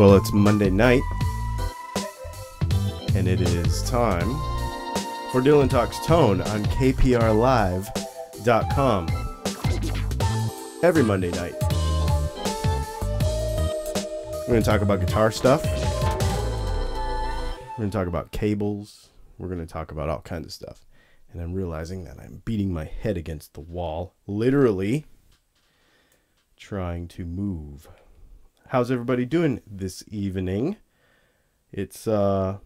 Well, it's Monday night, and it is time for Dylan Talks Tone on kprlive.com. Every Monday night, we're going to talk about guitar stuff. We're going to talk about cables. We're going to talk about all kinds of stuff. And I'm realizing that I'm beating my head against the wall, literally trying to move. How's everybody doing this evening? It's after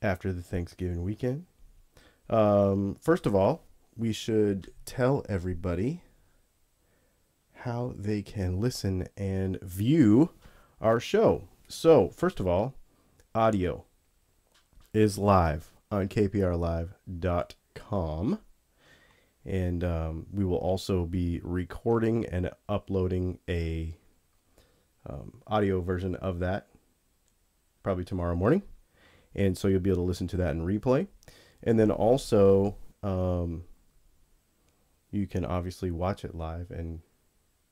the Thanksgiving weekend. First of all, we should tell everybody how they can listen and view our show. So, first of all, audio is live on kprlive.com. And we will also be recording and uploading a audio version of that probably tomorrow morning. And so you'll be able to listen to that in replay. And then also you can obviously watch it live. And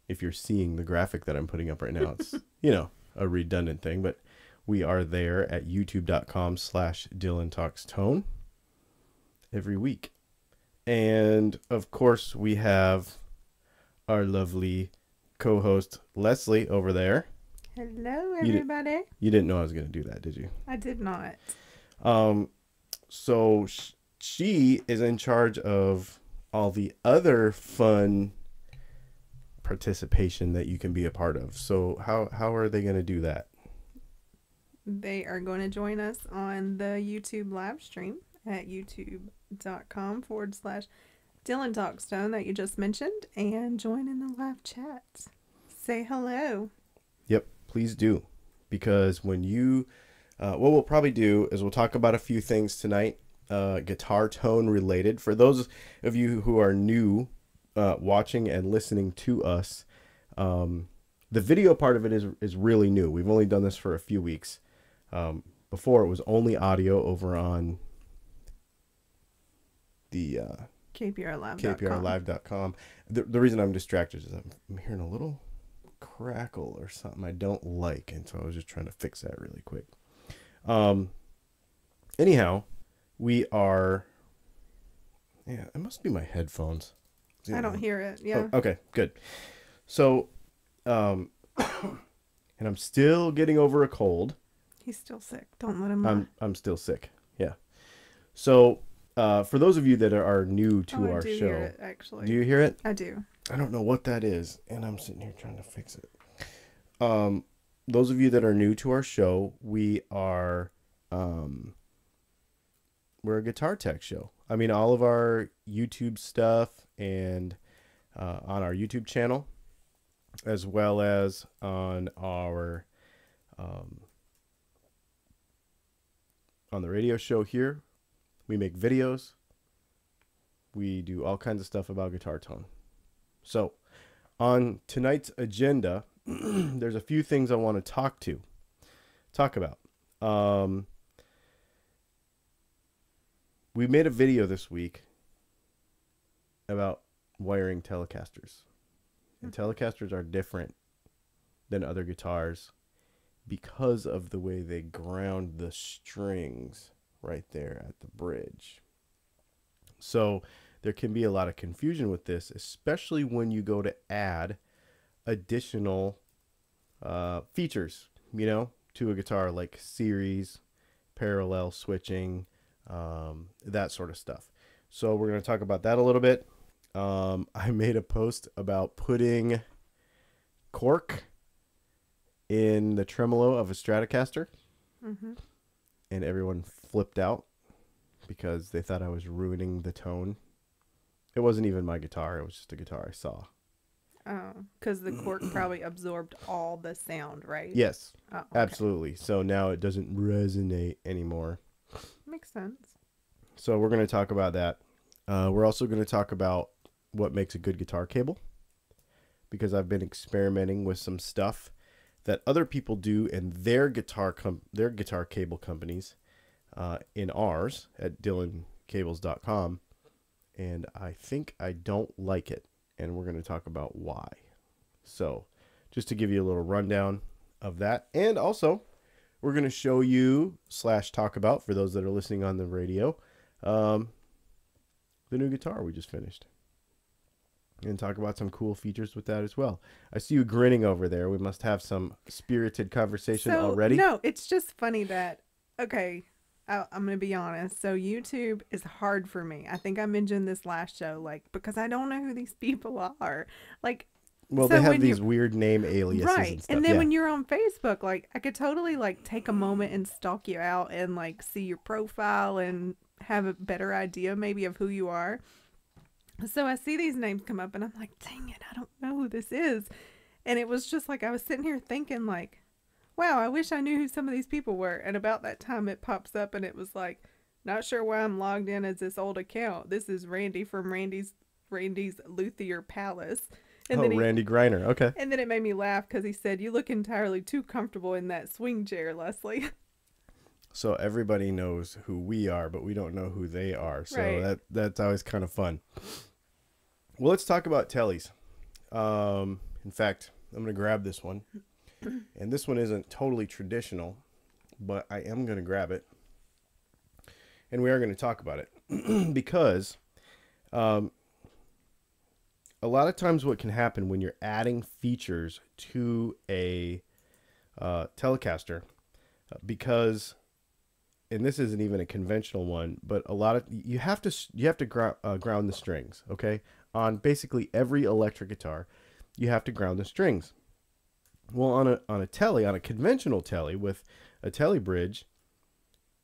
if you're seeing the graphic that I'm putting up right now, it's, you know, a redundant thing. But we are there at youtube.com/DylanTalksTone every week. And, of course, we have our lovely co-host, Leslie, over there. Hello, everybody. You didn't know I was going to do that, did you? I did not. So she is in charge of all the other fun participation that you can be a part of. So how are they going to do that? They are going to join us on the YouTube live stream at youtube.com/Dylan Talks Tone that you just mentioned, and join in the live chat. Say hello. Yep, please do. Because when you, what we'll probably do is we'll talk about a few things tonight, guitar tone related. For those of you who are new watching and listening to us, the video part of it is really new. We've only done this for a few weeks. Before it was only audio over on the kprlive.com. The reason I'm distracted is I'm hearing a little crackle or something I don't like, and so I was just trying to fix that really quick. Anyhow, we are, yeah, it must be my headphones. I don't hear it. Yeah. Oh, okay, good. So and I'm still getting over a cold. He's still sick. Don't let him. I'm still sick. Yeah. So for those of you that are new to our show, show, hear it, actually. Do you hear it? I do. I don't know what that is, and I'm sitting here trying to fix it. Those of you that are new to our show, we are we're a guitar tech show. I mean, all of our YouTube stuff and on our YouTube channel, as well as on our on the radio show here. We make videos. We do all kinds of stuff about guitar tone. So on tonight's agenda, there's a few things I want to talk about. We made a video this week about wiring Telecasters. And Telecasters are different than other guitars because of the way they ground the strings right there at the bridge. So there can be a lot of confusion with this, especially when you go to add additional features, you know, to a guitar, like series, parallel switching, that sort of stuff. So we're going to talk about that a little bit. I made a post about putting cork in the tremolo of a Stratocaster, and everyone flipped out because they thought I was ruining the tone. It wasn't even my guitar. It was just a guitar I saw. Oh, because the cork probably absorbed all the sound, right? Yes, okay. Absolutely. So now it doesn't resonate anymore. Makes sense. So we're going to talk about that. We're also going to talk about what makes a good guitar cable, because I've been experimenting with some stuff that other people do in their guitar cable companies, in ours at DylanCables.com, and I think I don't like it, and we're going to talk about why. So just to give you a little rundown, of that. And also, we're going to show you / talk about, for those that are listening on the radio, the new guitar we just finished. And talk about some cool features with that as well. I see you grinning over there. We must have some spirited conversation already. No, it's just funny that, okay, I'm going to be honest. So YouTube is hard for me. I think I mentioned this last show, like, because I don't know who these people are. Like, well, so they have these weird name aliases right. and stuff. And then when you're on Facebook, like, I could totally, like, take a moment and stalk you out and, like, see your profile and have a better idea maybe of who you are. So I see these names come up and I'm like, dang it, I don't know who this is. And it was just like, I was sitting here thinking like, wow, I wish I knew who some of these people were. And about that time it pops up and it was like, not sure why I'm logged in as this old account. This is Randy from Randy's Luthier Palace. And then Randy Greiner. Okay. And then it made me laugh because he said, you look entirely too comfortable in that swing chair, Leslie. So everybody knows who we are, but we don't know who they are. So right. that's always kind of fun. Well, let's talk about tellies. In fact, I'm going to grab this one. And this one isn't totally traditional, but I am going to grab it. And we are going to talk about it. Because a lot of times what can happen when you're adding features to a Telecaster, because, and this isn't even a conventional one, but a lot of, you have to ground the strings, okay? On basically every electric guitar, you have to ground the strings. Well, on a telly, on a conventional telly with a telly bridge,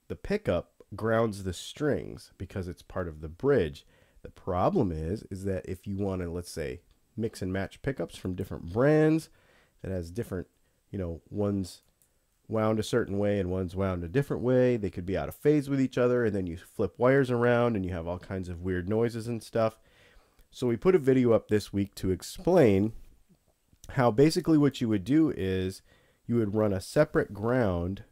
the pickup grounds the strings because it's part of the bridge. The problem is that if you want to, let's say, mix and match pickups from different brands that has different, one's wound a certain way and one's wound a different way, they could be out of phase with each other, and then you flip wires around and you have all kinds of weird noises and stuff. So we put a video up this week to explain how basically what you would do is you would run a separate ground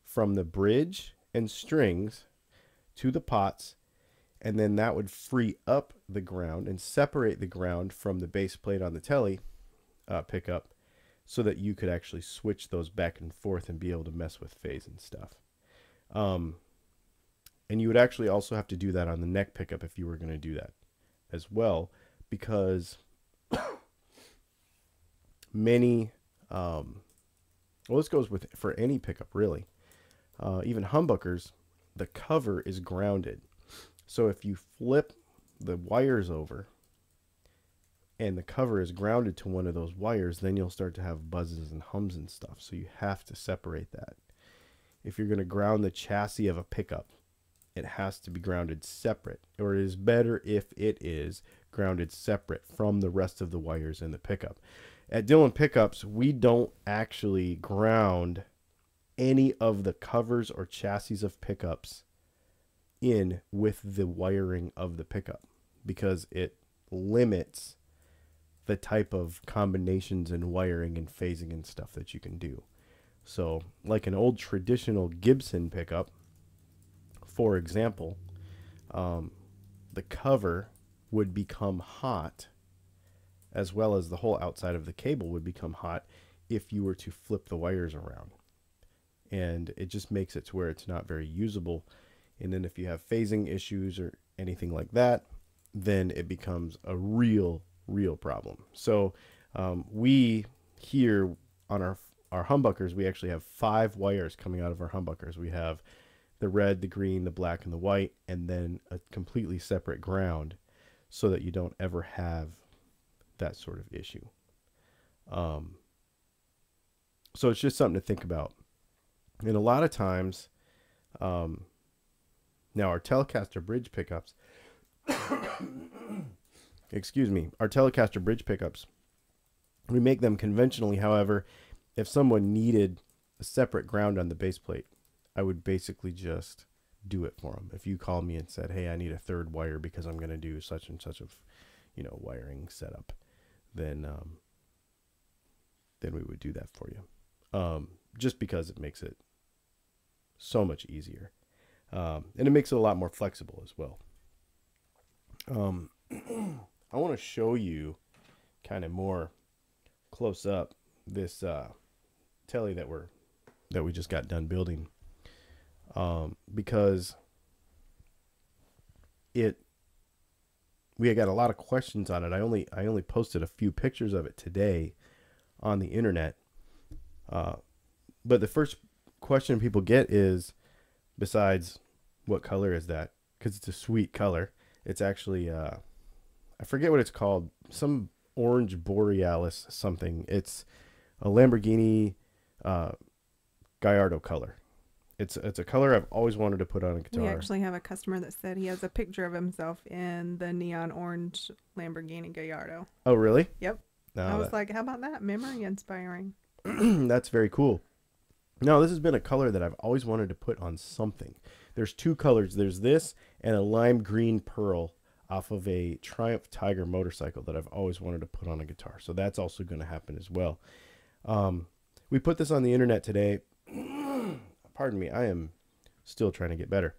from the bridge and strings to the pots, and then that would free up the ground and separate the ground from the base plate on the telly pickup, so that you could actually switch those back and forth and be able to mess with phase and stuff. And you would actually also have to do that on the neck pickup if you were going to do that as well, because many, well, this goes with for any pickup really, even humbuckers, the cover is grounded. So if you flip the wires over and the cover is grounded to one of those wires, then you'll start to have buzzes and hums and stuff. So you have to separate that. If you're going to ground the chassis of a pickup, it has to be grounded separate, or it is better if it is grounded separate from the rest of the wires in the pickup. At Dylan Pickups, we don't actually ground any of the covers or chassis of pickups in with the wiring of the pickup, because it limits the type of combinations and wiring and phasing and stuff that you can do. So like an old traditional Gibson pickup, for example, the cover would become hot, as well as the whole outside of the cable would become hot if you were to flip the wires around. And it just makes it to where it's not very usable. And then if you have phasing issues or anything like that, then it becomes a real problem. So we here on our humbuckers, we actually have 5 wires coming out of our humbuckers. We have the red, the green, the black, and the white, and then a completely separate ground, so that you don't ever have that sort of issue. So it's just something to think about. And a lot of times, now our Telecaster bridge pickups, excuse me, our Telecaster bridge pickups, we make them conventionally. However, if someone needed a separate ground on the base plate, I would basically just do it for them. If you called me and said, hey, I need a third wire because I'm going to do such and such of, wiring setup, then we would do that for you. Just because it makes it so much easier. And it makes it a lot more flexible as well. I want to show you kind of more close up this telly that we just got done building, because we got a lot of questions on it. I only posted a few pictures of it today on the internet, but the first question people get is, besides what color is that, because it's a sweet color. It's actually I forget what it's called, some orange borealis something. It's a Lamborghini Gallardo color. It's a color I've always wanted to put on a guitar. We actually have a customer that said he has a picture of himself in the neon orange Lamborghini Gallardo. Oh, really? Yep. No, I was like, how about that? Memory inspiring. that's very cool. No, this has been a color that I've always wanted to put on something. There's two colors. There's this and a lime green pearl off of a Triumph Tiger motorcycle that I've always wanted to put on a guitar. So that's also going to happen as well. We put this on the internet today. Pardon me, I am still trying to get better.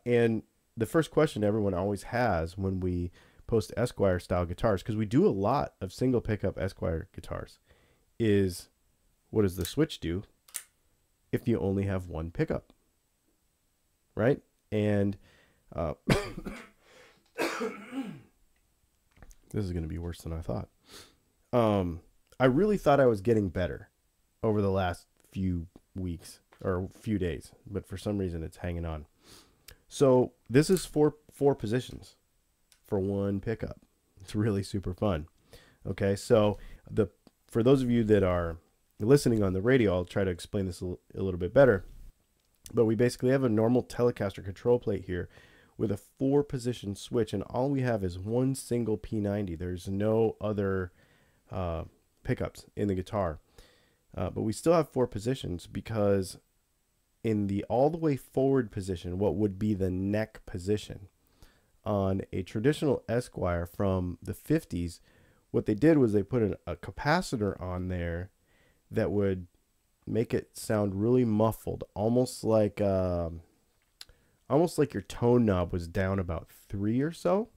And the first question everyone always has when we post Esquire style guitars, because we do a lot of single pickup Esquire guitars, is what does the switch do if you only have one pickup? Right? And this is going to be worse than I thought. I really thought I was getting better over the last few weeks or few days, but for some reason it's hanging on. So this is four positions for one pickup. It's really super fun. Okay, so for those of you that are listening on the radio, I'll try to explain this a little bit better. But we basically have a normal Telecaster control plate here with a 4-position switch, and all we have is one single P90. There's no other pickups in the guitar. But we still have 4 positions, because in the all the way forward position, what would be the neck position on a traditional Esquire from the 50s, what they did was they put a capacitor on there that would make it sound really muffled, almost like your tone knob was down about 3 or so.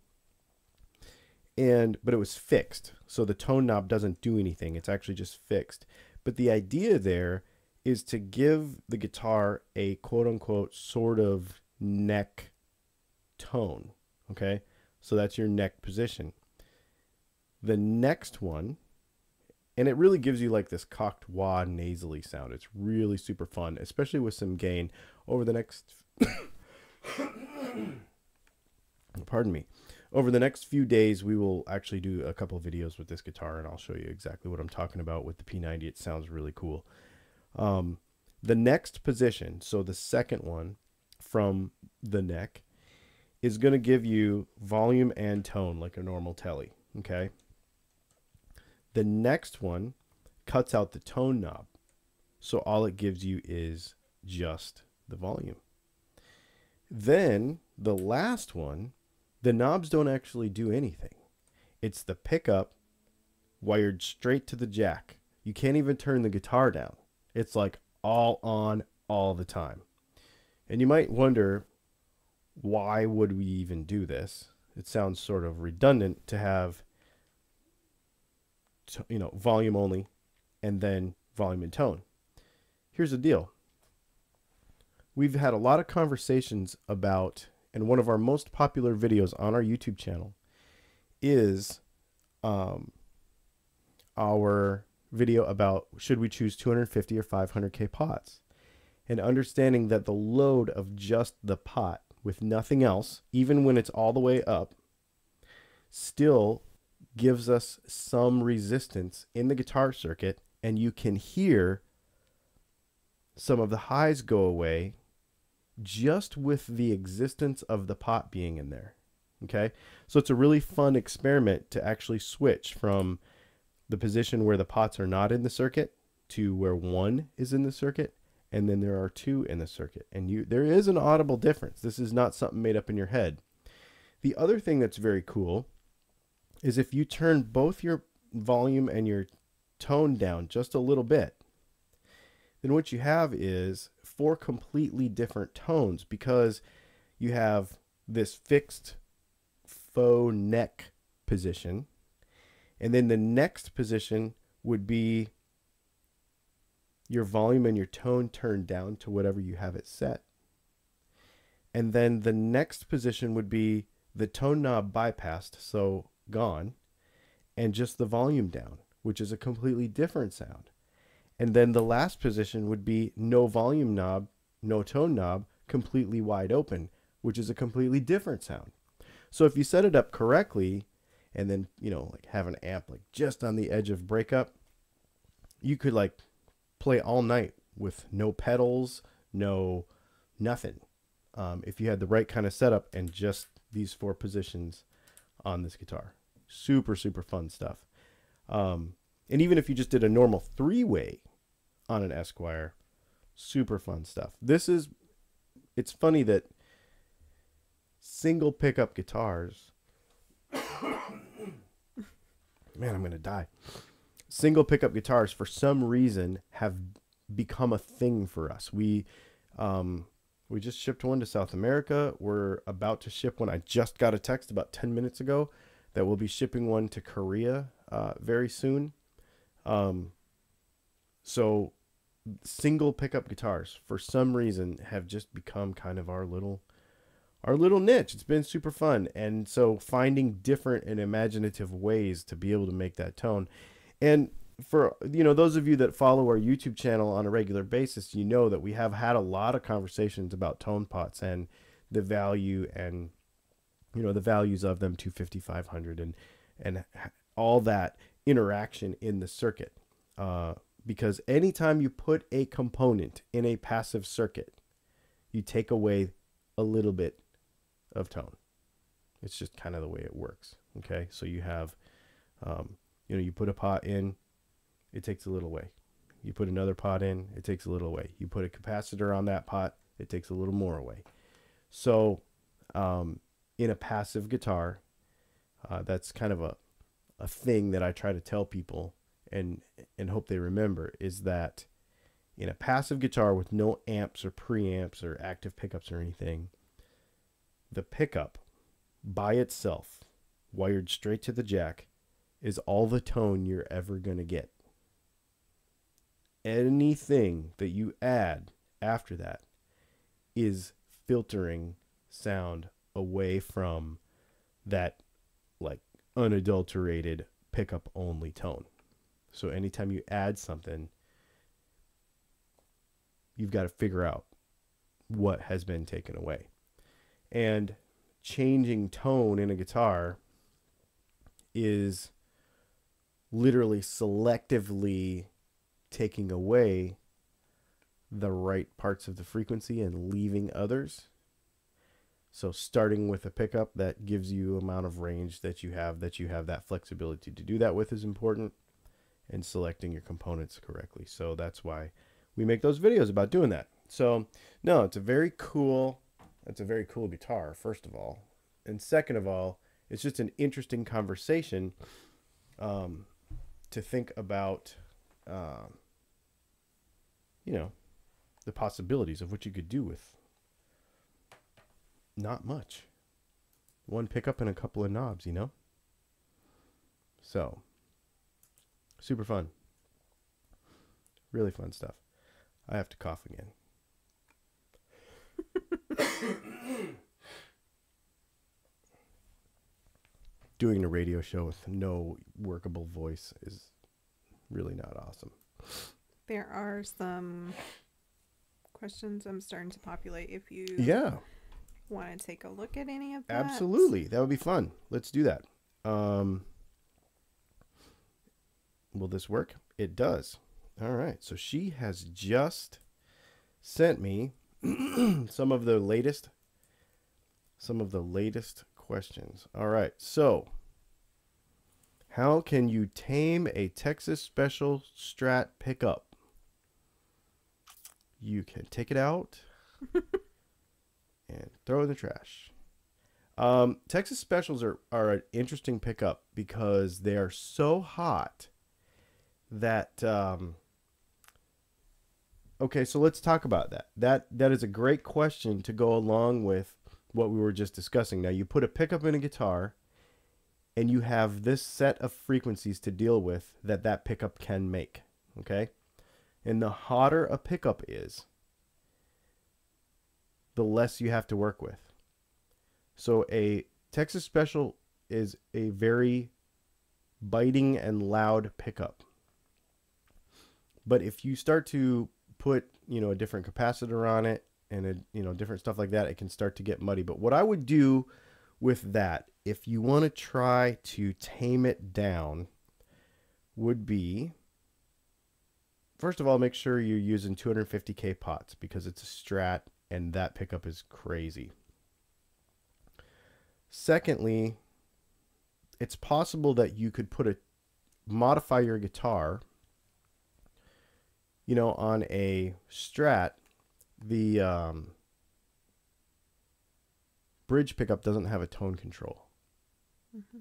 But it was fixed, so the tone knob doesn't do anything. It's actually just fixed. But the idea there is to give the guitar a quote-unquote sort of neck tone, okay? So that's your neck position. The next one, and it really gives you like this cocked wah nasally sound. It's really super fun, especially with some gain. Over the next... Pardon me. Over the next few days, we will actually do a couple of videos with this guitar, and I'll show you exactly what I'm talking about with the P90. It sounds really cool. The next position, so the second one from the neck, is going to give you volume and tone like a normal telly, okay? The next one cuts out the tone knob, so all it gives you is just the volume. Then the last one, the knobs don't actually do anything. It's the pickup wired straight to the jack. You can't even turn the guitar down. It's like all on all the time. And you might wonder, why would we even do this? It sounds sort of redundant to have, volume only and then volume and tone. Here's the deal. We've had a lot of conversations about, and one of our most popular videos on our YouTube channel is our video about should we choose 250 or 500K pots, and understanding that the load of just the pot with nothing else, even when it's all the way up, still gives us some resistance in the guitar circuit, and you can hear some of the highs go away just with the existence of the pot being in there. Okay, so it's a really fun experiment to actually switch from the position where the pots are not in the circuit to where one is in the circuit, and then there are two in the circuit, and there is an audible difference. This is not something made up in your head. The other thing that's very cool is if you turn both your volume and your tone down just a little bit, then what you have is 4 completely different tones, because you have this fixed faux neck position, and then the next position would be your volume and your tone turned down to whatever you have it set. And then the next position would be the tone knob bypassed, so gone, and just the volume down, which is a completely different sound. And then the last position would be no volume knob, no tone knob, completely wide open, which is a completely different sound. So if you set it up correctly and then, you know, like have an amp like just on the edge of breakup, you could like play all night with no pedals, no nothing. If you had the right kind of setup and just these 4 positions on this guitar. Super, super fun stuff. And even if you just did a normal 3-way on an Esquire, super fun stuff. It's funny that single pickup guitars, man, I'm going to die. Single pickup guitars, for some reason, have become a thing for us. We just shipped one to South America. We're about to ship one. I just got a text about 10 minutes ago that we'll be shipping one to Korea very soon. So single pickup guitars, for some reason, have just become kind of our little niche. It's been super fun. And so finding different and imaginative ways to be able to make that tone. And for, you know, those of you that follow our YouTube channel on a regular basis, you know that we have had a lot of conversations about tone pots and the value and, you know, the values of them, 250, 500, and all that interaction in the circuit. Because anytime you put a component in a passive circuit, you take away a little bit of tone. It's just kind of the way it works. Okay. So you have, you know, you put a pot in, it takes a little away. You put another pot in, it takes a little away. You put a capacitor on that pot, it takes a little more away. So in a passive guitar, that's kind of a thing that I try to tell people and hope they remember, is that in a passive guitar with no amps or preamps or active pickups or anything, the pickup by itself, wired straight to the jack, is all the tone you're ever going to get. Anything that you add after that is filtering sound away from that like unadulterated pickup only tone. So anytime you add something, you've got to figure out what has been taken away. And changing tone in a guitar is literally selectively taking away the right parts of the frequency and leaving others. So starting with a pickup that gives you amount of range that you have that flexibility to do that with is important, and selecting your components correctly. So that's why we make those videos about doing that. So no, it's a very cool guitar, first of all. And second of all, it's just an interesting conversation to think about, you know, the possibilities of what you could do with not much. One pickup and a couple of knobs, you know? So, super fun. Really fun stuff. I have to cough again. Doing a radio show with no workable voice is really not awesome. There are some questions I'm starting to populate if you want to take a look at any of that. Absolutely. That would be fun. Let's do that. Will this work? It does. All right. So she has just sent me some of the latest questions. All right. So how can you tame a Texas Special Strat pickup? You can take it out and throw it in the trash. Texas Specials are an interesting pickup because they are so hot that okay, so let's talk about that. That is a great question to go along with what we were just discussing. Now, you put a pickup in a guitar and you have this set of frequencies to deal with that pickup can make, okay? And the hotter a pickup is, the less you have to work with. So a Texas Special is a very biting and loud pickup. But if you start to put, a different capacitor on it and different stuff like that, it can start to get muddy. But what I would do with that, if you want to try to tame it down, would be, first of all, make sure you're using 250K pots because it's a Strat and that pickup is crazy. Secondly, it's possible that you could modify your guitar, on a Strat. The bridge pickup doesn't have a tone control. Mm-hmm.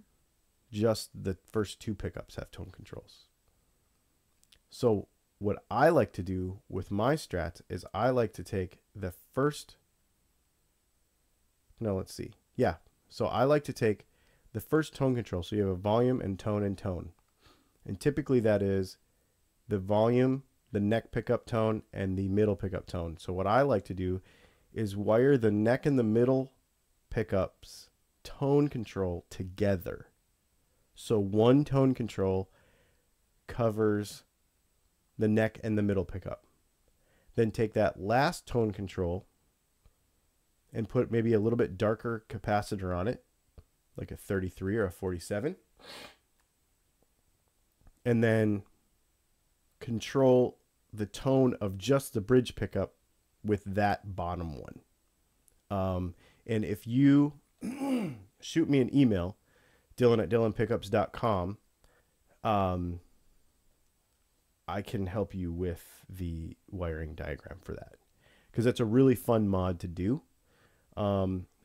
Just the first two pickups have tone controls. So what I like to do with my Strats is I like to take the first... No, let's see. Yeah. So I like to take the first tone control. So you have a volume and tone and tone. And typically that is the volume, the neck pickup tone, and the middle pickup tone. So what I like to do is wire the neck and the middle pickups tone control together. So one tone control covers the neck and the middle pickup. Then take that last tone control and put maybe a little bit darker capacitor on it, like a 33 or a 47. And then control the tone of just the bridge pickup with that bottom one. And if you shoot me an email, Dylan@DylanPickups.com, I can help you with the wiring diagram for that, because that's a really fun mod to do.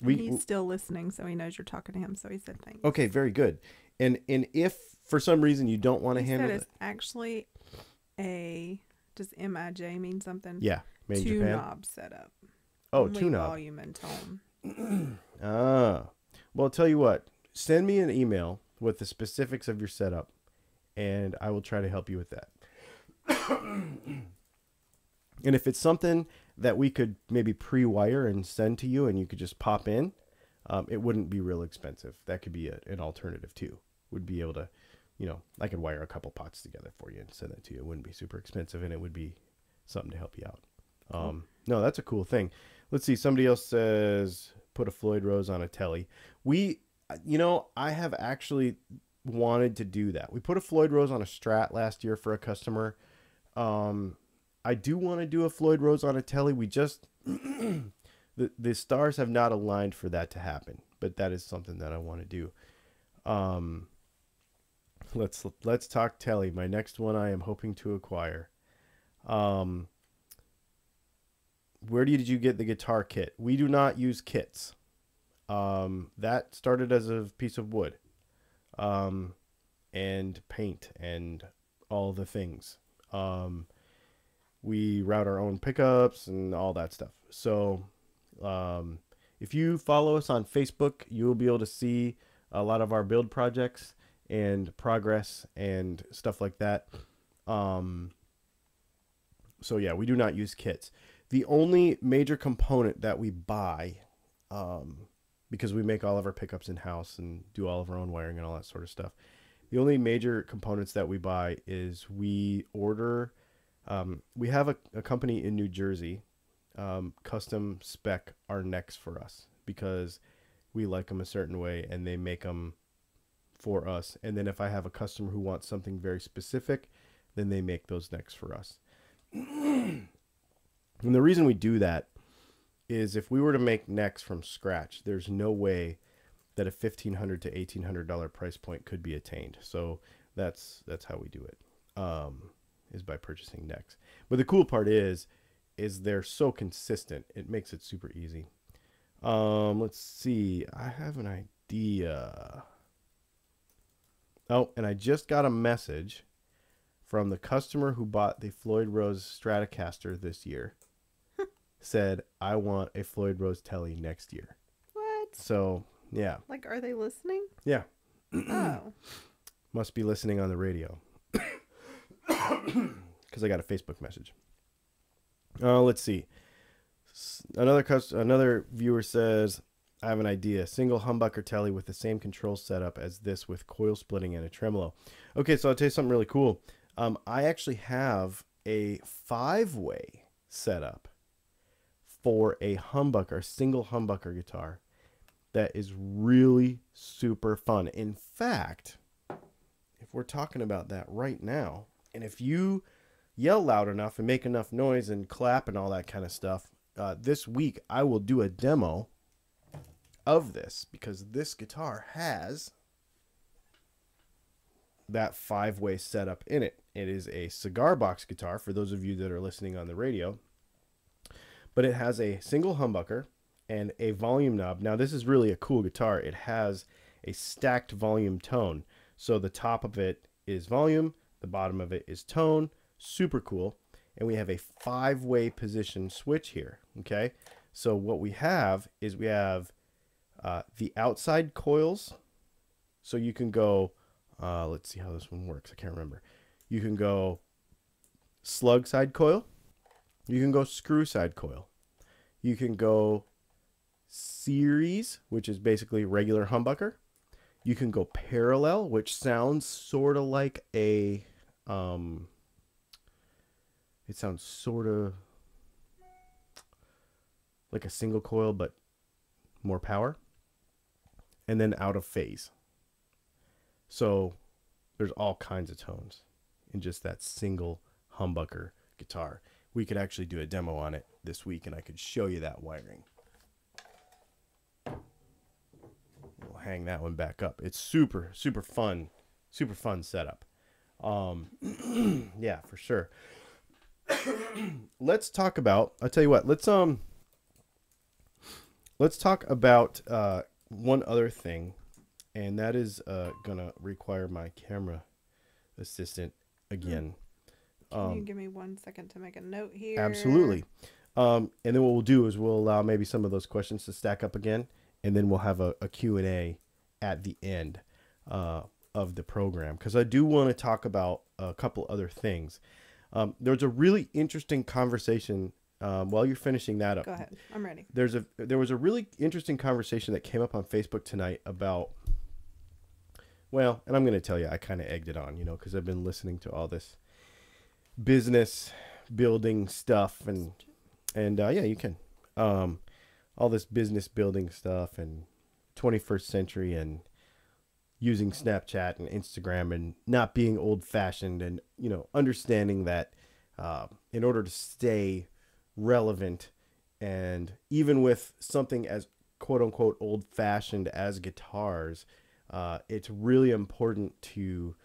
He's still listening, so he knows you're talking to him, so he said thanks. Okay, very good. And if for some reason you don't want to handle it, it's actually does MIJ mean something? Yeah, made in two Japan. knob setup. Oh, Only 2 knob. Volume and tone. Well, I'll tell you what. Send me an email with the specifics of your setup, and I will try to help you with that. And if it's something that we could maybe pre-wire and send to you and you could just pop in, it wouldn't be real expensive. That could be an alternative too. Would be able to, I could wire a couple pots together for you and send that to you. It wouldn't be super expensive, and it would be something to help you out. Cool. No, that's a cool thing. Let's see. Somebody else says, put a Floyd Rose on a Telly. I have actually wanted to do that. We put a Floyd Rose on a Strat last year for a customer. I do want to do a Floyd Rose on a Telly. We just, the stars have not aligned for that to happen, but that is something that I want to do. Let's talk Telly. My next one I am hoping to acquire. Where did you get the guitar kit? We do not use kits. That started as a piece of wood, and paint and all the things. We route our own pickups and all that stuff. So, if you follow us on Facebook, you will be able to see a lot of our build projects and progress and stuff like that. So yeah, we do not use kits. The only major component that we buy, because we make all of our pickups in-house and do all of our own wiring and all that sort of stuff, the only major components that we buy is we order, we have a company in New Jersey, custom spec our necks for us because we like them a certain way and they make them for us. And then if I have a customer who wants something very specific, then they make those necks for us. And the reason we do that is if we were to make necks from scratch, there's no way that a $1,500 to $1,800 price point could be attained. So that's how we do it, is by purchasing necks. But the cool part is they're so consistent. It makes it super easy. Let's see. I have an idea. Oh, and I just got a message from the customer who bought the Floyd Rose Stratocaster this year. Said, I want a Floyd Rose Telly next year. What? So, yeah. Like, are they listening? Yeah. Oh. Must be listening on the radio. because I got a Facebook message. Let's see. Another viewer says, I have an idea. Single humbucker telly with the same control setup as this with coil splitting and a tremolo. Okay, so I'll tell you something really cool. I actually have a 5-way setup for a humbucker, single humbucker guitar that is really super fun. In fact, if we're talking about that right now, and if you yell loud enough and make enough noise and clap and all that kind of stuff, this week I will do a demo of this, because this guitar has that 5-way setup in it. It is a cigar box guitar for those of you that are listening on the radio, but it has a single humbucker and a volume knob. Now this is really a cool guitar. It has a stacked volume tone. So the top of it is volume, the bottom of it is tone. Super cool. And we have a 5-way position switch here. Okay. So what we have is we have the outside coils. So you can go, let's see how this one works. I can't remember. You can go slug side coil. You can go screw side coil. You can go series, which is basically regular humbucker. You can go parallel, which sounds sort of like a, it sounds sort of like a single coil, but more power. And then out of phase. So there's all kinds of tones in just that single humbucker guitar. We could actually do a demo on it this week, and I could show you that wiring. We'll hang that one back up. It's super fun setup. Yeah, for sure. Let's talk about, I'll tell you what, let's talk about one other thing, and that is gonna require my camera assistant again. Can you give me 1 second to make a note here? Absolutely. And then what we'll do is we'll allow maybe some of those questions to stack up again, and then we'll have a Q&A at the end of the program, because I do want to talk about a couple other things. There's a really interesting conversation. While you're finishing that up, go ahead. I'm ready. There was a really interesting conversation that came up on Facebook tonight about, well, and I'm going to tell you, I kind of egged it on, because I've been listening to all this business building stuff and yeah, you can, all this business building stuff and 21st century and using Snapchat and Instagram and not being old fashioned and, understanding that, in order to stay relevant, and even with something as quote unquote old fashioned as guitars, it's really important to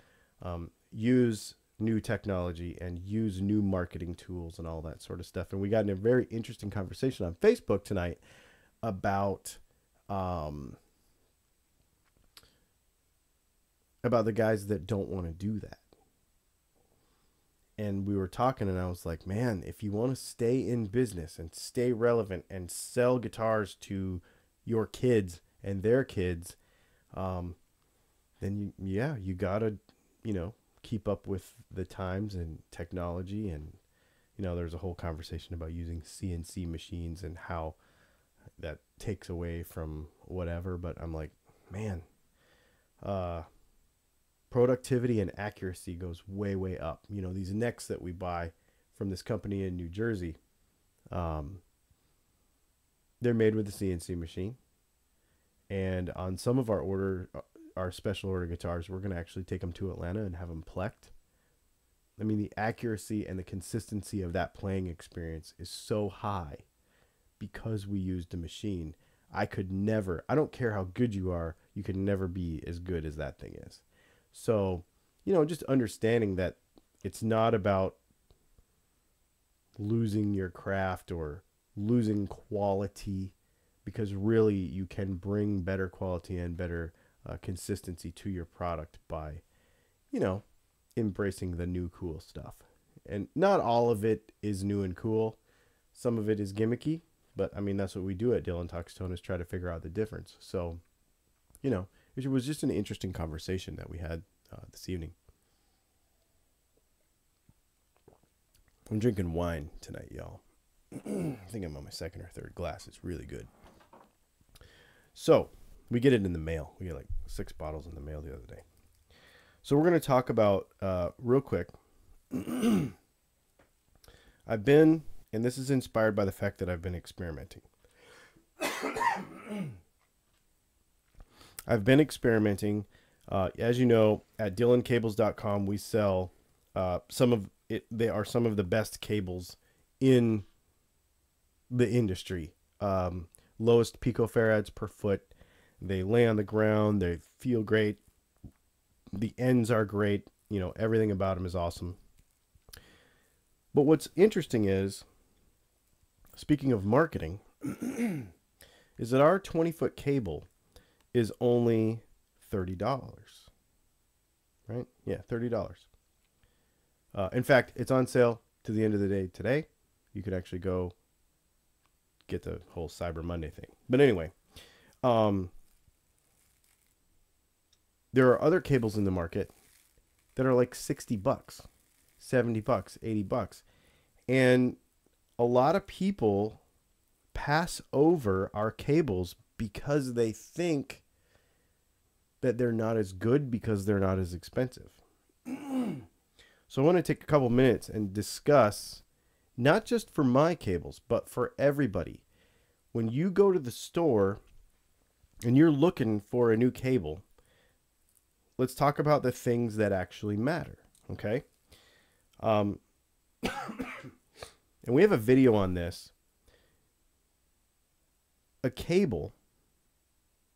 use new technology and use new marketing tools and all that sort of stuff. And we got in a very interesting conversation on Facebook tonight about the guys that don't want to do that. And we were talking, and I was like, man, if you want to stay in business and stay relevant and sell guitars to your kids and their kids, then you gotta, keep up with the times and technology. And, there's a whole conversation about using CNC machines and how that takes away from whatever. But I'm like, man, productivity and accuracy goes way, way up. These necks that we buy from this company in New Jersey, they're made with a CNC machine. And on some of our special order guitars, we're going to actually take them to Atlanta and have them plecked. I mean, the accuracy and the consistency of that playing experience is so high because we used a machine. I don't care how good you are, you could never be as good as that thing is. So, just understanding that it's not about losing your craft or losing quality, because really you can bring better quality and better consistency to your product by, embracing the new cool stuff. And not all of it is new and cool. Some of it is gimmicky, but I mean, that's what we do at Dylan Talks Tone, is try to figure out the difference. So, it was just an interesting conversation that we had this evening. I'm drinking wine tonight, y'all. I think I'm on my second or third glass. It's really good. So, we get it in the mail. We get like 6 bottles in the mail the other day. So, we're going to talk about, real quick, I've been, and this is inspired by the fact that I've been experimenting. I've been experimenting. As you know, at DylanCables.com, we sell some of it. They are some of the best cables in the industry. Lowest picofarads per foot. They lay on the ground. They feel great. The ends are great. You know, everything about them is awesome. But what's interesting is, speaking of marketing, is that our 20-foot cable is only $30. Right? Yeah, $30. In fact, it's on sale to the end of the day today. You could actually go get the whole Cyber Monday thing. But anyway, there are other cables in the market that are like $60, $70, $80. And a lot of people pass over our cables because they think that they're not as good because they're not as expensive. So I want to take a couple minutes and discuss, not just for my cables, but for everybody. When you go to the store and you're looking for a new cable, let's talk about the things that actually matter, okay? And we have a video on this. A cable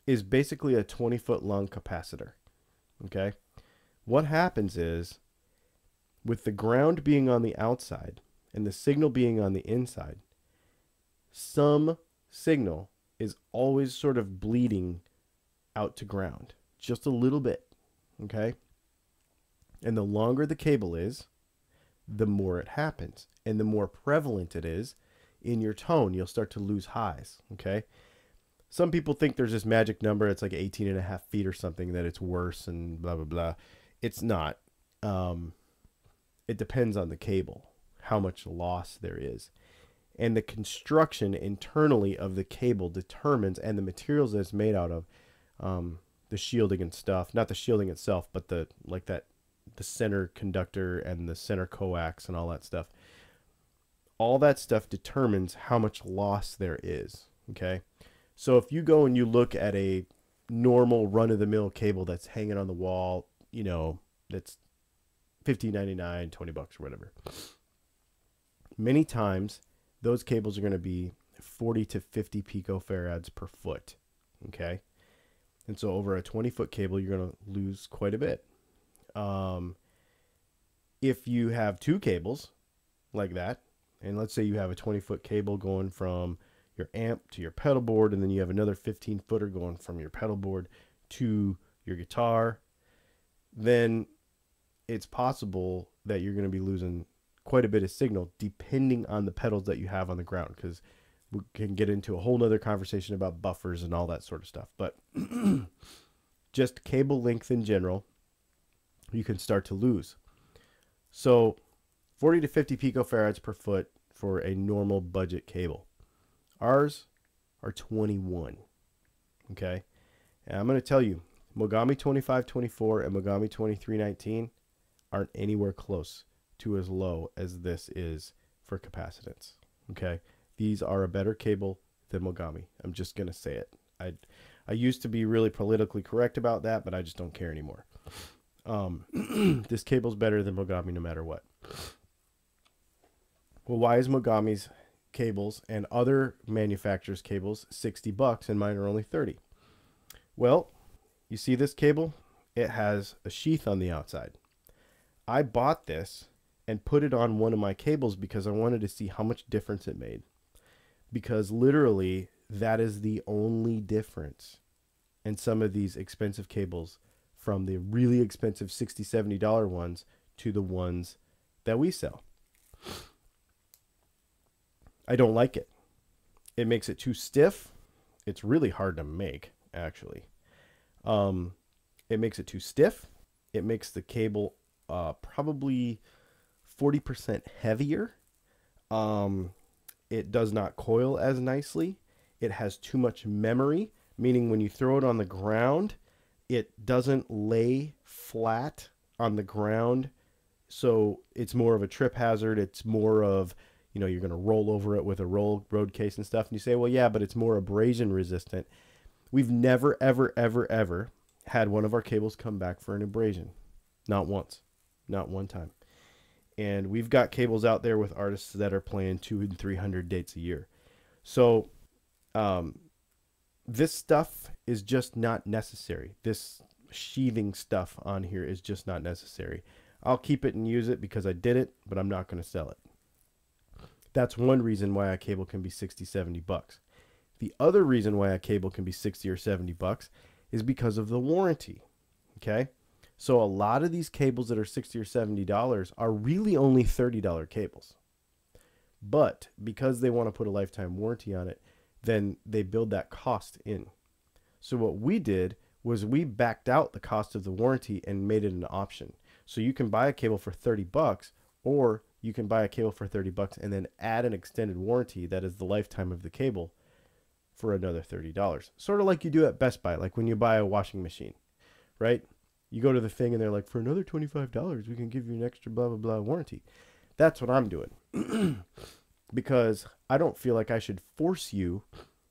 is basically a 20-foot long capacitor, okay? What happens is, with the ground being on the outside and the signal being on the inside, some signal is always sort of bleeding out to ground, just a little bit, okay? And the longer the cable is, the more it happens. And the more prevalent it is in your tone, you'll start to lose highs, okay? Some people think there's this magic number, it's like 18 and a half feet or something, that it's worse and blah, blah, blah. It's not. It depends on the cable, how much loss there is. And the construction internally of the cable determines, and the materials that it's made out of, the shielding and stuff, not the shielding itself, but the center conductor and the center coax and all that stuff. All that stuff determines how much loss there is, okay? So if you go and you look at a normal run-of-the-mill cable that's hanging on the wall, you know, that's $15.99, $20 or whatever. Many times, those cables are going to be 40 to 50 picofarads per foot, okay? And so over a 20-foot cable, you're going to lose quite a bit. If you have 2 cables like that, and let's say you have a 20-foot cable going from your amp to your pedal board, and then you have another 15-footer going from your pedal board to your guitar, then it's possible that you're going to be losing quite a bit of signal depending on the pedals that you have on the ground, because we can get into a whole nother conversation about buffers and all that sort of stuff. But just cable length in general, you can start to lose. So 40 to 50 picofarads per foot for a normal budget cable. Ours are 21. Okay. And I'm going to tell you, Mogami 2524 and Mogami 2319 aren't anywhere close to as low as this is for capacitance. Okay. These are a better cable than Mogami. I'm just going to say it. I used to be really politically correct about that, but I just don't care anymore. This cable's better than Mogami no matter what. Well, why is Mogami's cables and other manufacturers' cables $60 and mine are only $30? Well, you see this cable? It has a sheath on the outside. I bought this and put it on one of my cables because I wanted to see how much difference it made. Because literally, that is the only difference in some of these expensive cables, from the really expensive $60, $70 ones to the ones that we sell. I don't like it. It makes it too stiff. It's really hard to make, actually. It makes it too stiff. It makes the cable probably 40% heavier It does not coil as nicely. It has too much memory, meaning when you throw it on the ground, it doesn't lay flat on the ground. So it's more of a trip hazard. It's more of, you're going to roll over it with a road case and stuff. And you say, well, yeah, but it's more abrasion resistant. We've never, ever, ever, ever had one of our cables come back for an abrasion. Not once. Not one time. And we've got cables out there with artists that are playing 200 and 300 dates a year. So this stuff is just not necessary. This sheathing stuff on here is just not necessary. I'll keep it and use it because I did it, but I'm not going to sell it. That's one reason why a cable can be 60, 70 bucks. The other reason why a cable can be 60 or 70 bucks is because of the warranty. Okay? So a lot of these cables that are 60 or 70 dollars are really only $30 cables. But because they want to put a lifetime warranty on it, then they build that cost in. So what we did was we backed out the cost of the warranty and made it an option. So you can buy a cable for 30 bucks, or you can buy a cable for 30 bucks and then add an extended warranty that is the lifetime of the cable for another $30. Sort of like you do at Best Buy, like when you buy a washing machine, right? You go to the thing and they're like, for another $25, we can give you an extra blah, blah, blah warranty. That's what I'm doing. Because I don't feel like I should force you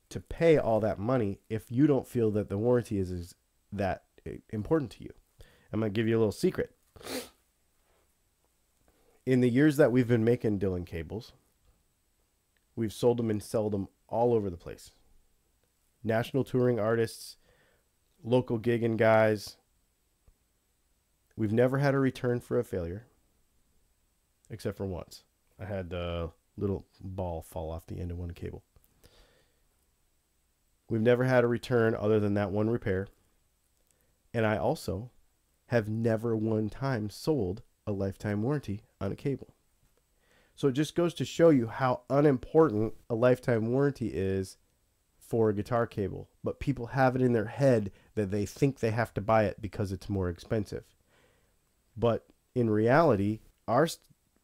to pay all that money if you don't feel that the warranty is that important to you. I'm going to give you a little secret. In the years that we've been making Dylan cables, we've sold them and sold them all over the place. National touring artists, local gigging guys. We've never had a return for a failure, except for once. I had a little ball fall off the end of one cable. We've never had a return other than that one repair. And I also have never one time sold a lifetime warranty on a cable. So it just goes to show you how unimportant a lifetime warranty is for a guitar cable. But people have it in their head that they think they have to buy it because it's more expensive. But in reality, our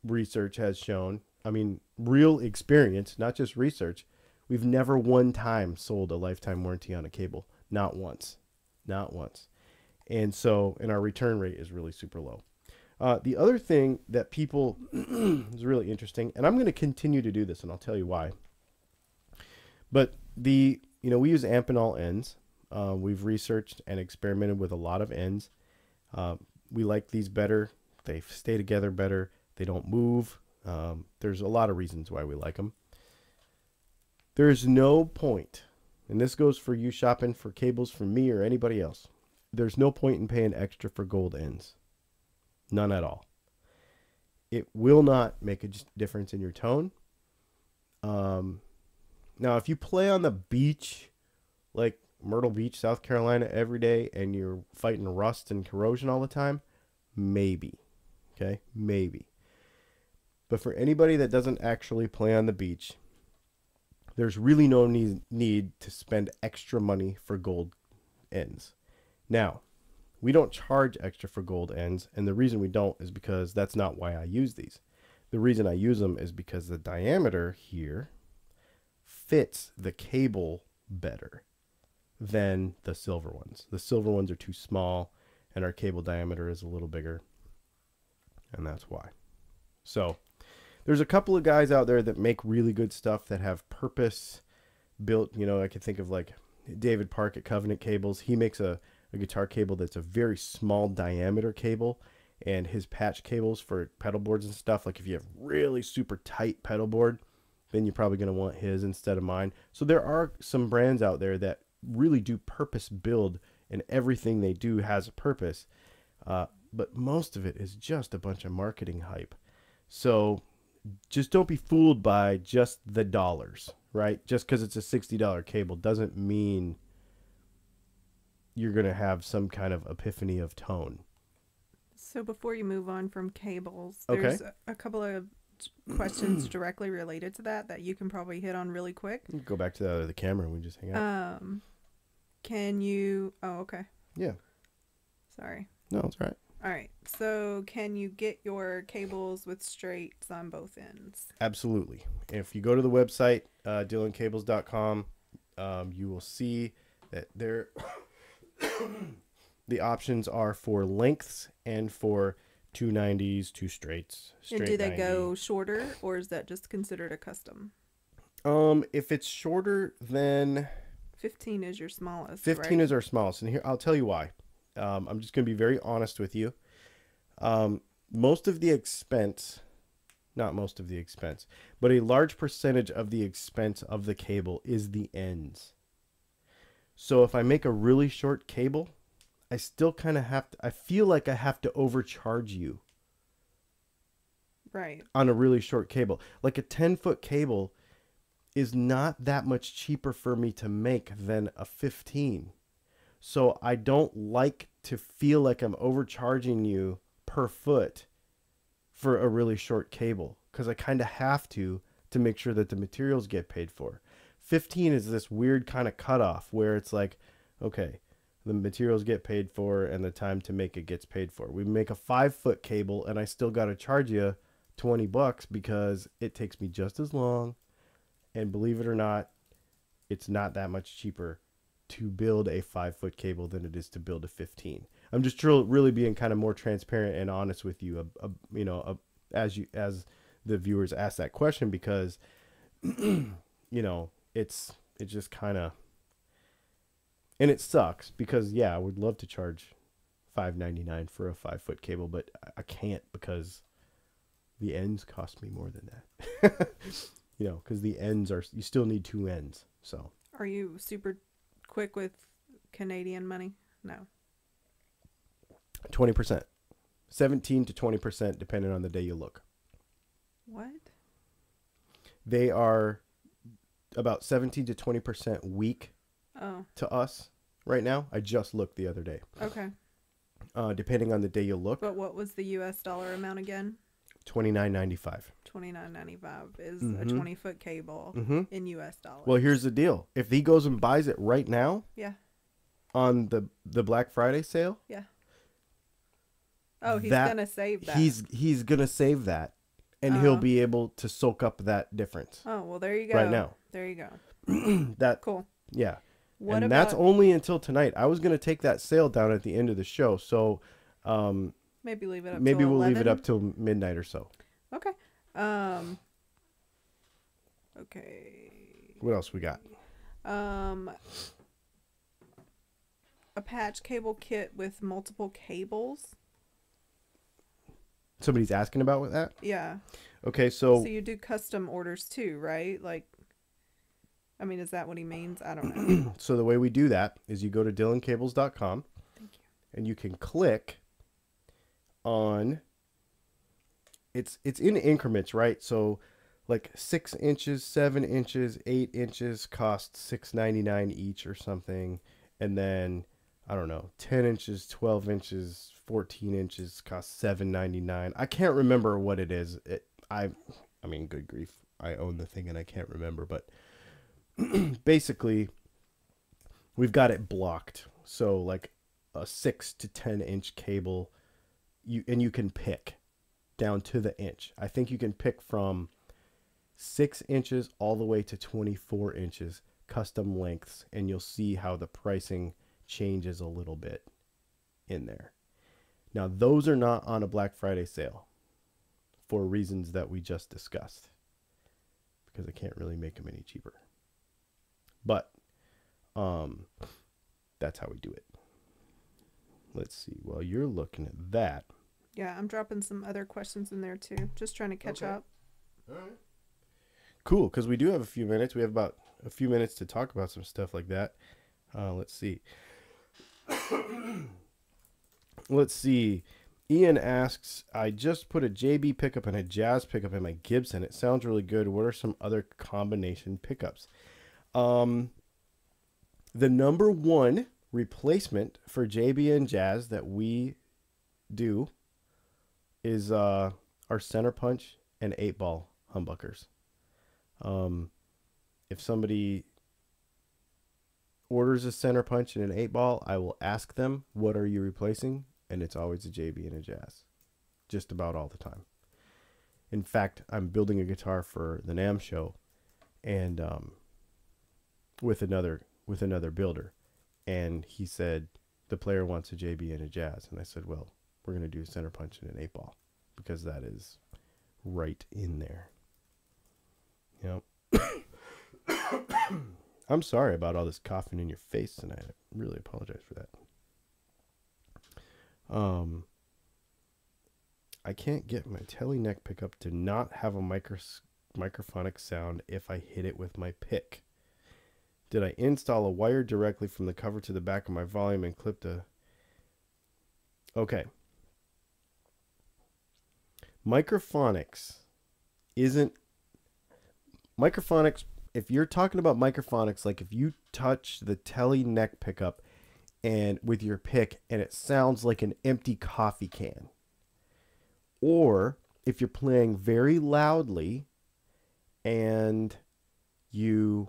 research has shown, real experience, not just research, we've never one time sold a lifetime warranty on a cable. Not once. Not once. And our return rate is really super low. The other thing that people is really interesting, and I'm going to continue to do this, and I'll tell you why. But we use Amphenol ends. We've researched and experimented with a lot of ends. We like these better. They stay together better. They don't move. There's a lot of reasons why we like them. There's no point, and this goes for you shopping for cables from me or anybody else. There's no point in paying extra for gold ends. None at all. It will not make a difference in your tone. Now, if you play on the beach, like Myrtle Beach, South Carolina, every day, and you're fighting rust and corrosion all the time, maybe. Okay? Maybe. But for anybody that doesn't actually play on the beach, there's really no need to spend extra money for gold ends. Now, we don't charge extra for gold ends, and the reason we don't is because that's not why I use these. The reason I use them is because the diameter here fits the cable better than the silver ones. The silver ones are too small, and our cable diameter is a little bigger, and that's why. So there's a couple of guys out there that make really good stuff that have purpose built. I can think of like David Park at Covenant Cables. He makes a guitar cable that's a very small diameter cable, and his patch cables for pedal boards and stuff, like if you have really super tight pedal board, then you're probably going to want his instead of mine. So there are some brands out there that really do purpose build, and everything they do has a purpose, but most of it is just a bunch of marketing hype. So just don't be fooled by just the dollars, right? Just because it's a $60 cable doesn't mean you're going to have some kind of epiphany of tone. So before you move on from cables, Okay. there's a couple of questions directly related to that you can probably hit on really quick. Go back to the other camera and we just hang out. Can you... Oh, okay. Yeah. Sorry. No, it's all right. All right. So can you get your cables with straights on both ends? Absolutely. If you go to the website, dylancables.com, you will see that there the options are for lengths and for 290s, two straights, And straight do they 90. go shorter, or is that just considered a custom? If it's shorter than 15 is your smallest, 15 right? is our smallest, and here I'll tell you why. I'm just going to be very honest with you. Most of the expense, not most of the expense, but a large percentage of the expense of the cable is the ends. So if I make a really short cable, I still kind of have to, I feel like I have to overcharge you Right. on a really short cable. Like a 10-foot cable is not that much cheaper for me to make than a 15. So I don't like to feel like I'm overcharging you per foot for a really short cable, because I kind of have to make sure that the materials get paid for. 15 is this weird kind of cutoff where it's like, okay, the materials get paid for and the time to make it gets paid for. We make a 5-foot cable and I still got to charge you $20 because it takes me just as long. And believe it or not, it's not that much cheaper to build a 5-foot cable than it is to build a 15. I'm just really being kind of more transparent and honest with you, as the viewers ask that question, because it's just kind of, and it sucks because I would love to charge $5.99 for a 5-foot cable, but I can't because the ends cost me more than that. Because the ends you still need 2 ends. So Are you super quick with Canadian money? No. 20%, 17 to 20%, depending on the day you look. What? They are about 17 to 20% weak to us right now. I just looked the other day. Okay. Depending on the day you look. But what was the US dollar amount again? $29.95. $29.95 is a 20-foot cable in US dollars. Well, here's the deal. If he goes and buys it right now, yeah, on the Black Friday sale, yeah. Oh, he's gonna save that. He's gonna save that, and he'll be able to soak up that difference. Oh, well, there you go. Right now. There you go. That cool. Yeah. What and about... that's only until tonight. I was gonna take that sale down at the end of the show, so maybe leave it up. Maybe till we'll 11? leave it up till midnight or so. Okay. Okay. What else we got? A patch cable kit with multiple cables. Somebody's asking about that? Yeah. Okay, so you do custom orders too, right? Like, I mean, is that what he means? I don't know. So the way we do that is you go to dylancables.com. Thank you. And you can click on, it's in increments, right? So like 6 inches, 7 inches, 8 inches cost $6.99 each or something. And then, I don't know, 10 inches, 12 inches, 14 inches cost $7.99. I can't remember what it is. I mean, good grief. I own the thing and I can't remember. But basically, we've got it blocked. So like a 6 to 10 inch cable, you can pick down to the inch. I think you can pick from 6 inches all the way to 24 inches custom lengths, and you'll see how the pricing changes a little bit in there. Now, those are not on a Black Friday sale for reasons that we just discussed, because I can't really make them any cheaper. But that's how we do it. Let's see. While you're looking at that. Yeah, I'm dropping some other questions in there too. Just trying to catch up. All right. Cool, because we do have a few minutes. We have about a few minutes to talk about some stuff like that. Let's see. Let's see. Ian asks, I just put a JB pickup and a Jazz pickup in my Gibson. It sounds really good. What are some other combination pickups? The number one replacement for JB and Jazz that we do is our center punch and 8-ball humbuckers. If somebody orders a center punch and an 8-ball, I will ask them, what are you replacing? and it's always a JB and a Jazz, just about all the time. In fact, I'm building a guitar for the NAMM show, and with another builder, and he said the player wants a JB and a Jazz, and I said, well, we're gonna do a center punch and an 8-ball because that is right in there. Yep. I'm sorry about all this coughing in your face tonight. I really apologize for that. I can't get my Tele neck pickup to not have a microphonic sound if I hit it with my pick. Did I install a wire directly from the cover to the back of my volume and clip the... Okay. Microphonics isn't... Microphonics, if you're talking about microphonics, like if you touch the Tele neck pickup and with your pick and it sounds like an empty coffee can, or if you're playing very loudly and you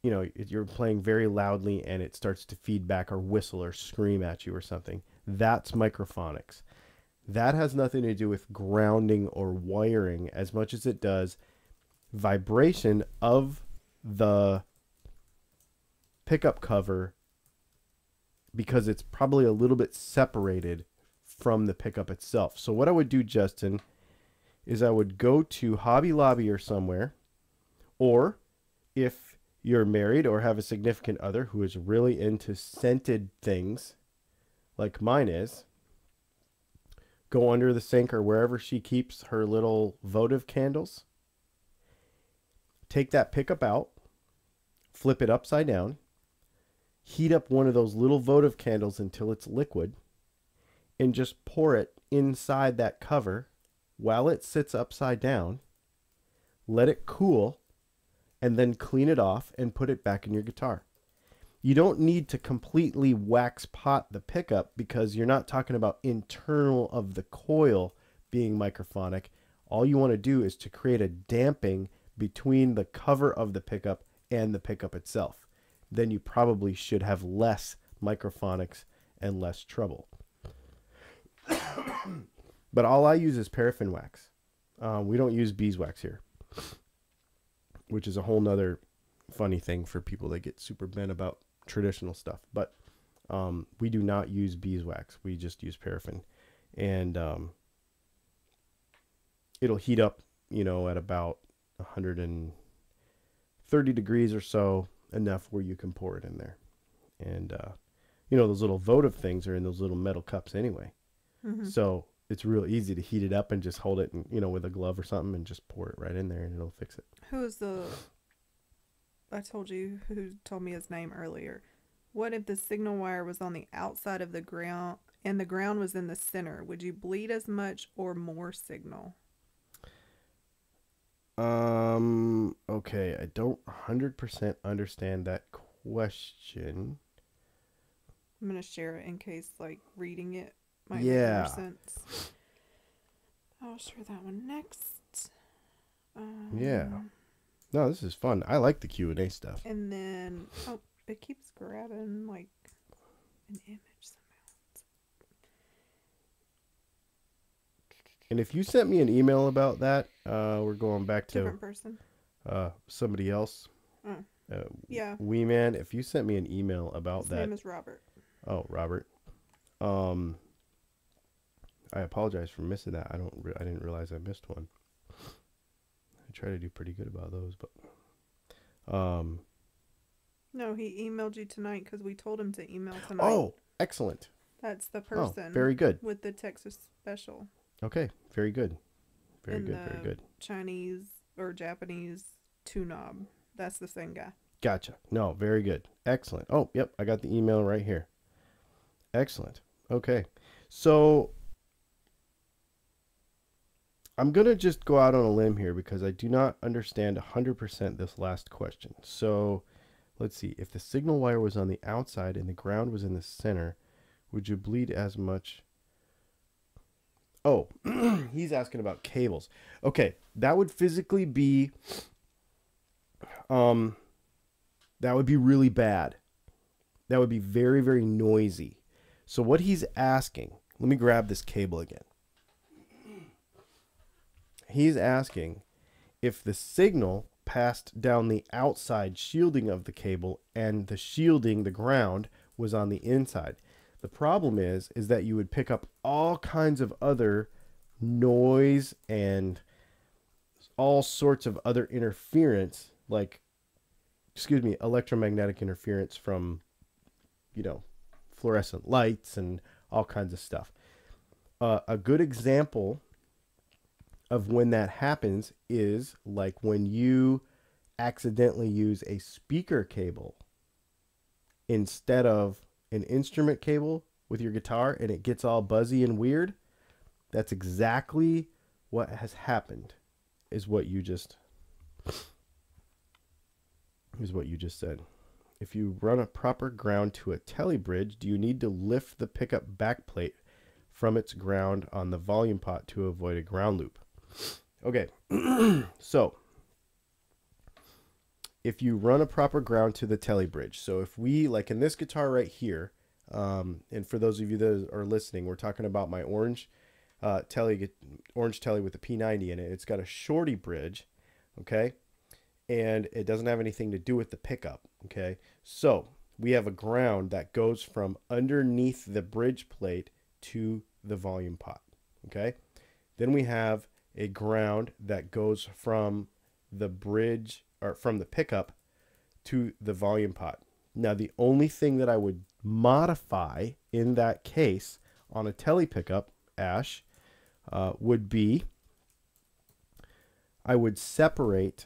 you're playing very loudly and it starts to feedback or whistle or scream at you or something, that's microphonics. That has nothing to do with grounding or wiring as much as it does vibration of the pickup cover, because it's probably a little bit separated from the pickup itself. So what I would do, Justin, is I would go to Hobby Lobby or somewhere, or if you're married or have a significant other who is really into scented things like mine is, go under the sink or wherever she keeps her little votive candles, take that pickup out, flip it upside down, heat up one of those little votive candles until it's liquid, and just pour it inside that cover while it sits upside down. Let it cool, and then clean it off and put it back in your guitar. You don't need to completely wax pot the pickup because you're not talking about internal of the coil being microphonic. All you want to do is to create a damping between the cover of the pickup and the pickup itself. Then you probably should have less microphonics and less trouble. But all I use is paraffin wax. We don't use beeswax here, which is a whole nother funny thing for people that get super bent about traditional stuff. But we do not use beeswax. We just use paraffin. And it'll heat up, at about 130 degrees or so, enough where you can pour it in there. And, those little votive things are in those little metal cups anyway. Mm-hmm. So it's real easy to heat it up and just hold it, and, with a glove or something and just pour it right in there and it'll fix it. I told you who told me his name earlier. What if the signal wire was on the outside of the ground and the ground was in the center? Would you bleed as much or more signal? Okay, I don't 100% understand that question. I'm going to share it in case, reading it might make more sense. I'll share that one next. Yeah. No, this is fun. I like the Q&A stuff. And then, it keeps grabbing, an image somehow. And if you sent me an email about that, we're going back to... Different person. Somebody else. Yeah. Wee Man, if you sent me an email about His that... name is Robert. Oh, Robert. I apologize for missing that. I didn't realize I missed one. I try to do pretty good about those, but no, he emailed you tonight because we told him to email tonight. Oh, excellent. That's the person. Oh, very good. With the Texas special. Okay, very good. Very and good, very good. Chinese or Japanese two knob. That's the same guy. Gotcha. No, very good. Excellent. Oh, yep, I got the email right here. Excellent. Okay. So I'm going to just go out on a limb here because I do not understand 100% this last question. So let's see. If the signal wire was on the outside and the ground was in the center, would you bleed as much? Oh, he's asking about cables. Okay, that would physically be, that would be really bad. that would be very, very noisy. So what he's asking, let me grab this cable again. He's asking if the signal passed down the outside shielding of the cable and the shielding, the ground, was on the inside. The problem is that you would pick up all kinds of other noise and all sorts of other interference, like, electromagnetic interference from, fluorescent lights and all kinds of stuff. A good example of when that happens is like when you accidentally use a speaker cable instead of an instrument cable with your guitar and it gets all buzzy and weird. That's exactly what has happened, is what you just said. If you run a proper ground to a tele bridge, do you need to lift the pickup backplate from its ground on the volume pot to avoid a ground loop? Okay, so if you run a proper ground to the tele bridge, so if we, like in this guitar right here, and for those of you that are listening, we're talking about my orange tele with the P90 in it. It's got a shorty bridge, okay? And it doesn't have anything to do with the pickup, okay? So we have a ground that goes from underneath the bridge plate to the volume pot, okay? Then we have a ground that goes from the bridge, or from the pickup to the volume pot. Now, the only thing that I would modify in that case on a tele pickup, Ash, would be I would separate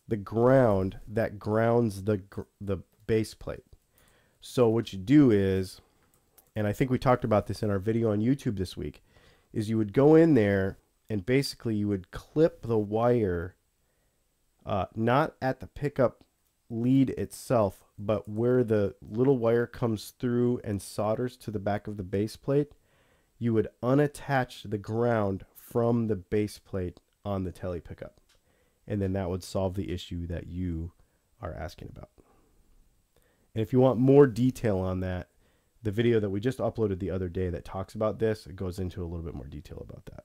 the ground that grounds the base plate. So what you do is, and I think we talked about this in our video on YouTube this week, is you would go in there and basically you would clip the wire, not at the pickup lead itself, but where the little wire comes through and solders to the back of the base plate. You would unattach the ground from the base plate on the tele pickup. And then that would solve the issue that you are asking about. And if you want more detail on that, the video that we just uploaded the other day that talks about this, it goes into a little bit more detail about that.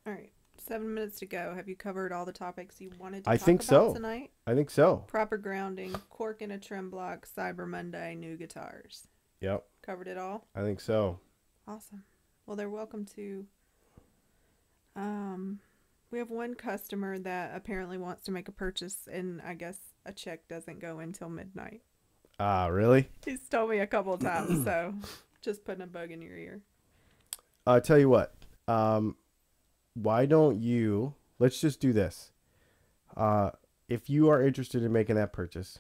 All right. 7 minutes to go. Have you covered all the topics you wanted to I talk think about so. tonight? I think so. Proper grounding, cork in a trim block, Cyber Monday, new guitars. Yep. Covered it all? I think so. Awesome. Well, they're welcome to... We have one customer that apparently wants to make a purchase, and I guess a check doesn't go until midnight. Ah, really? He's told me a couple of times, so just putting a bug in your ear. I'll tell you what. Why don't you... Let's just do this. If you are interested in making that purchase,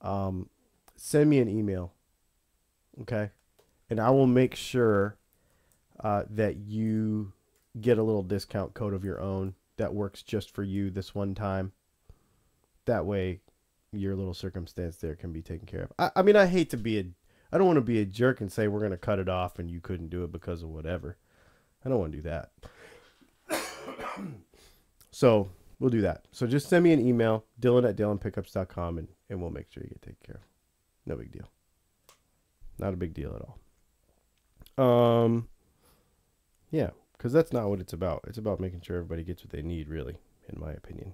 send me an email. Okay? And I will make sure that you get a little discount code of your own that works just for you this one time. That way your little circumstance there can be taken care of. I mean, I don't want to be a jerk and say we're going to cut it off and you couldn't do it because of whatever. I don't want to do that. So we'll do that. So just send me an email, dylan@dylanpickups.com, and we'll make sure you get taken care of. No big deal. Not a big deal at all. Yeah, because that's not what it's about. It's about making sure everybody gets what they need, really, in my opinion.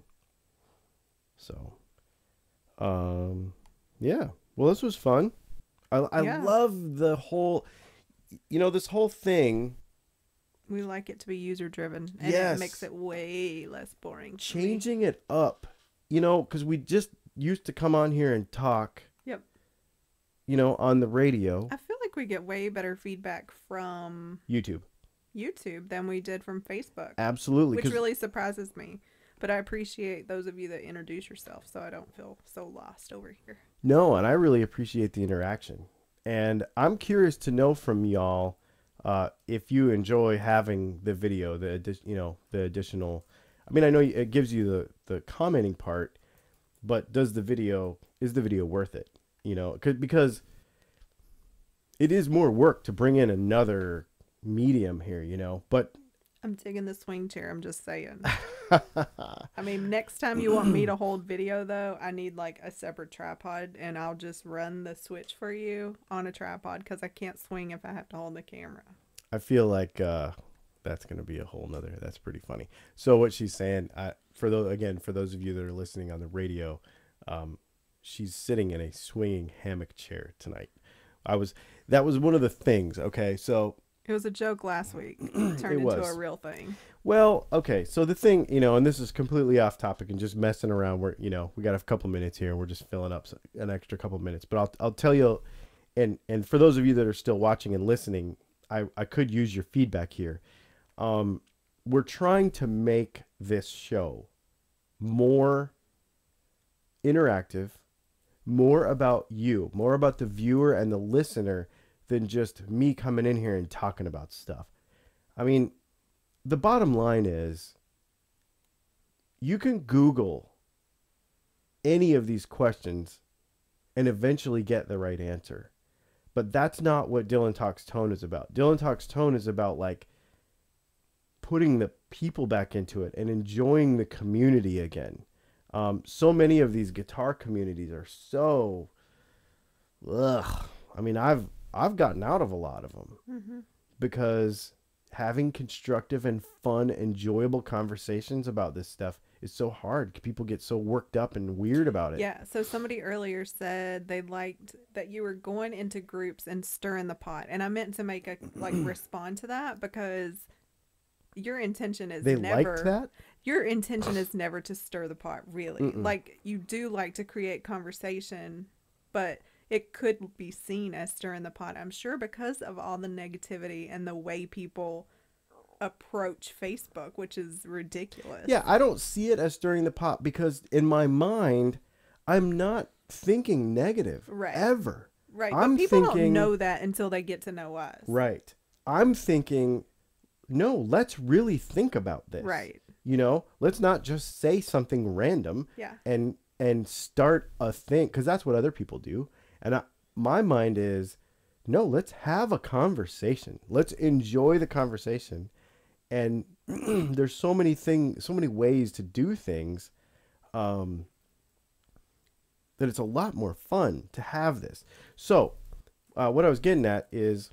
So, yeah. Well, this was fun. I love the whole, this whole thing. We like it to be user driven, and Yes. It makes it way less boring. Changing it up, because we just used to come on here and talk. Yep. On the radio. I feel like we get way better feedback from YouTube than we did from Facebook. Absolutely. Which really surprises me. But I appreciate those of you that introduce yourself, so I don't feel so lost over here. No, and I really appreciate the interaction. And I'm curious to know from y'all if you enjoy having the video, the additional. I mean, I know it gives you the commenting part, but is the video worth it? Because it is more work to bring in another medium here, but I'm digging the swing chair, I'm just saying. I mean, next time you want me to hold video, though, I need like a separate tripod, and I'll just run the switch for you on a tripod because I can't swing if I have to hold the camera. I feel like that's going to be a whole nother. That's pretty funny. So what she's saying, for those of you that are listening on the radio, she's sitting in a swinging hammock chair tonight. That was one of the things. Okay, so it was a joke last week, turned into a real thing. Well, okay, so the thing, and this is completely off topic and just messing around. We're, we got a couple minutes here, and we're just filling up an extra couple minutes. But I'll tell you, and for those of you that are still watching and listening, I could use your feedback here. We're trying to make this show more interactive, more about you, more about the viewer and the listener than just me coming in here and talking about stuff. I mean, the bottom line is you can Google any of these questions and eventually get the right answer. But that's not what Dylan Talks Tone is about. Dylan Talks Tone is about like putting the people back into it and enjoying the community again. So many of these guitar communities are so, I mean, I've gotten out of a lot of them because having constructive and fun, enjoyable conversations about this stuff is so hard. People get so worked up and weird about it. Yeah. So somebody earlier said they liked that you were going into groups and stirring the pot. And I meant to make a respond to that because your intention is never that? Your intention is never to stir the pot, really. Like, you do like to create conversation, but it could be seen as stirring the pot, I'm sure, because of all the negativity and the way people approach Facebook, which is ridiculous. Yeah, I don't see it as stirring the pot because in my mind, I'm not thinking negative ever. Right, but people don't know that until they get to know us. Right. I'm thinking, no, let's really think about this. Right. Let's not just say something random. Yeah. And start a thing, because that's what other people do. And my mind is, no, let's have a conversation. Let's enjoy the conversation. And there's so many ways to do things that it's a lot more fun to have this. So what I was getting at is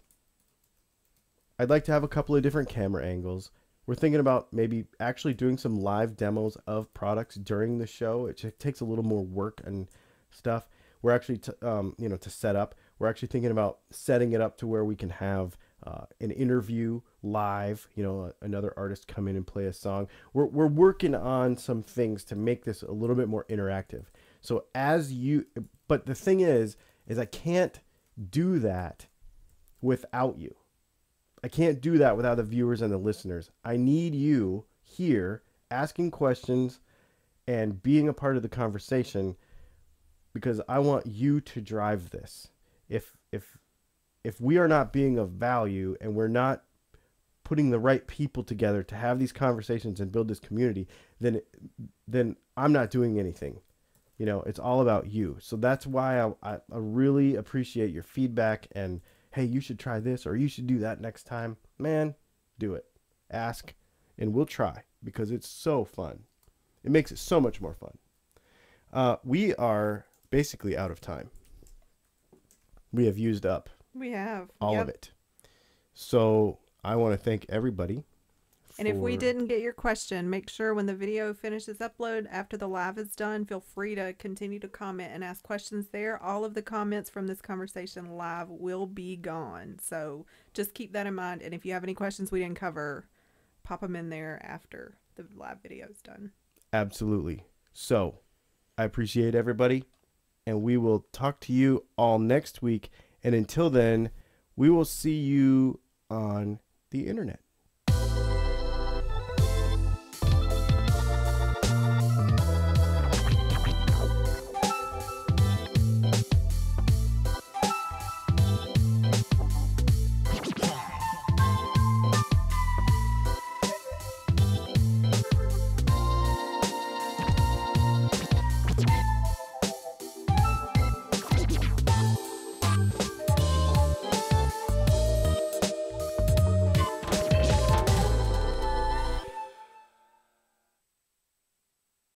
I'd like to have a couple of different camera angles. We're thinking about maybe actually doing some live demos of products during the show. It takes a little more work and stuff. We're actually, to set up, we're actually thinking about setting it up to where we can have an interview live, another artist come in and play a song. We're working on some things to make this a little bit more interactive. So but the thing is I can't do that without you. I can't do that without the viewers and the listeners. I need you here asking questions and being a part of the conversation because I want you to drive this. If we are not being of value and we're not putting the right people together to have these conversations and build this community, then I'm not doing anything. It's all about you. So that's why I really appreciate your feedback and, hey, you should try this or you should do that next time. Man, do it. Ask, and we'll try because it's so fun. It makes it so much more fun. We are basically out of time. We have used up all of it. So I want to thank everybody. And if we didn't get your question, make sure when the video finishes upload after the live is done, feel free to continue to comment and ask questions there. All of the comments from this conversation live will be gone. So just keep that in mind. And if you have any questions we didn't cover, pop them in there after the live video is done. Absolutely. So I appreciate everybody. And we will talk to you all next week. And until then, we will see you on the internet.